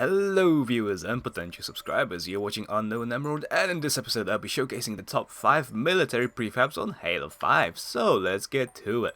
Hello viewers and potential subscribers, you're watching UnknownEmerald, and in this episode I'll be showcasing the top 5 military prefabs on Halo 5, so let's get to it.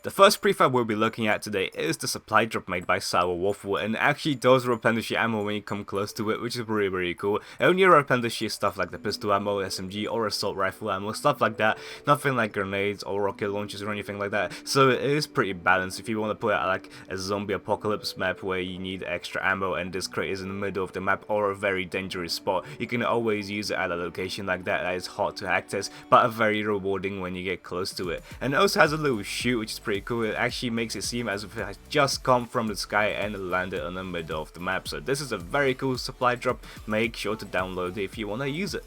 The first prefab we'll be looking at today is the supply drop made by sourwaffle, and it actually does replenish your ammo when you come close to it, which is really cool. It only replenishes stuff like the pistol ammo, SMG or assault rifle ammo, stuff like that. Nothing like grenades or rocket launchers or anything like that, so it is pretty balanced. If you want to put out like a zombie apocalypse map where you need extra ammo and this crate is in the middle of the map or a very dangerous spot, you can always use it at a location like that is hard to access but are very rewarding when you get close to it. And it also has a little chute which is pretty cool. It actually makes it seem as if it has just come from the sky and landed in the middle of the map. So this is a very cool supply drop. Make sure to download it if you want to use it.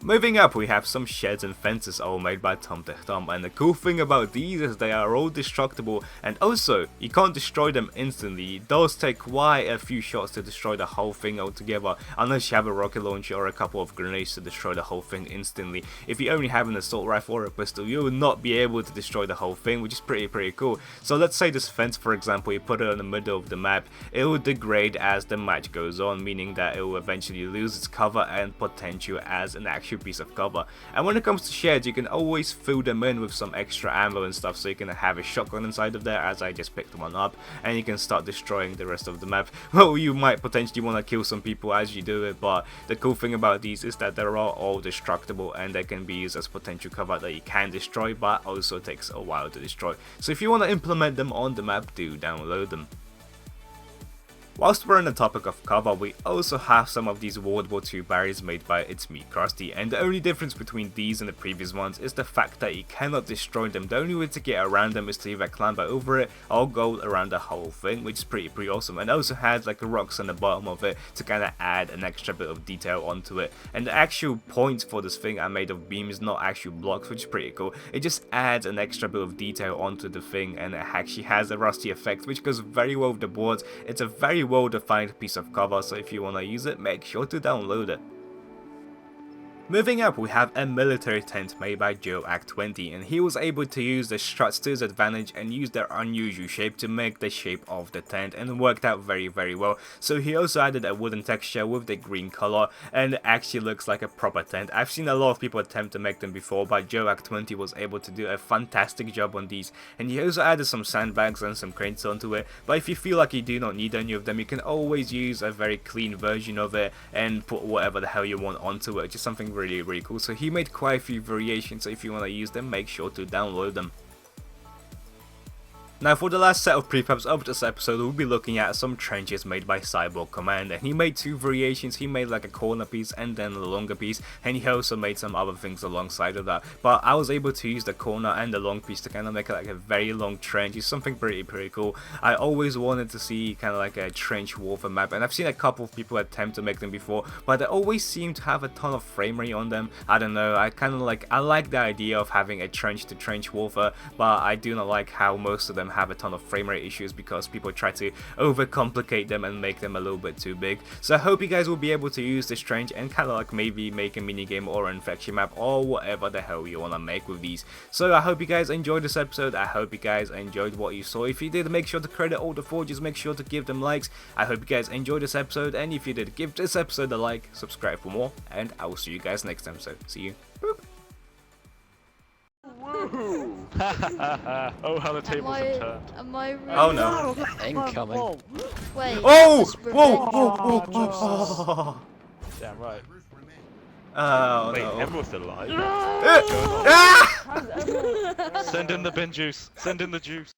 Moving up, we have some sheds and fences all made by Tomtehtom, and the cool thing about these is they are all destructible, and also you can't destroy them instantly. It does take quite a few shots to destroy the whole thing altogether, unless you have a rocket launcher or a couple of grenades to destroy the whole thing instantly. If you only have an assault rifle or a pistol, you will not be able to destroy the whole thing, which is pretty cool. So let's say this fence, for example, you put it in the middle of the map, it will degrade as the match goes on, meaning that it will eventually lose its cover and potential as an actual piece of cover. And when it comes to sheds, you can always fill them in with some extra ammo and stuff, so you can have a shotgun inside of there, as I just picked one up, and you can start destroying the rest of the map. Well, you might potentially want to kill some people as you do it, but the cool thing about these is that they're all destructible and they can be used as potential cover that you can destroy, but also takes a while to destroy. So if you want to implement them on the map, do download them. Whilst we're on the topic of cover, we also have some of these World War II barriers made by ItsMeCrusty, and the only difference between these and the previous ones is the fact that you cannot destroy them. The only way to get around them is to either climb over it or go around the whole thing, which is pretty awesome. And it also has like rocks on the bottom of it to kind of add an extra bit of detail onto it. And the actual points for this thing are made of beams, not actual blocks, which is pretty cool. It just adds an extra bit of detail onto the thing, and it actually has a rusty effect which goes very well with the boards. It's a very well defined piece of cover, so if you want to use it, make sure to download it. Moving up, we have a military tent made by WWII, and he was able to use the struts to his advantage and use their unusual shape to make the shape of the tent, and it worked out very well. So he also added a wooden texture with the green color, and it actually looks like a proper tent. I've seen a lot of people attempt to make them before, but WWII was able to do a fantastic job on these. And he also added some sandbags and some crates onto it, but if you feel like you do not need any of them, you can always use a very clean version of it and put whatever the hell you want onto it, which is something really cool. So he made quite a few variations, so if you want to use them, make sure to download them. Now for the last set of prefabs of this episode, we'll be looking at some trenches made by Cyborg Command, and he made two variations. He made like a corner piece and then a longer piece, and he also made some other things alongside of that, but I was able to use the corner and the long piece to kind of make like a very long trench. It's something pretty cool. I always wanted to see kind of like a trench warfare map, and I've seen a couple of people attempt to make them before, but they always seem to have a ton of frame rate on them. I don't know, I like the idea of having a trench to trench warfare, but I do not like how most of them have a ton of frame rate issues because people try to overcomplicate them and make them a little bit too big. So I hope you guys will be able to use this trench and kind of like maybe make a minigame or an infection map or whatever the hell you want to make with these. So I hope you guys enjoyed this episode. I hope you guys enjoyed what you saw. If you did, make sure to credit all the forges, make sure to give them likes. I hope you guys enjoyed this episode, and if you did, give this episode a like, subscribe for more, and I will see you guys next time. So see you. Boop. Oh, how the tables have turned. Am I really? Oh no. Incoming. Wait. Oh! Whoa! Damn right. Oh Wait, no. Emerald's still alive? Ah! Send in the bin juice. Send in the juice.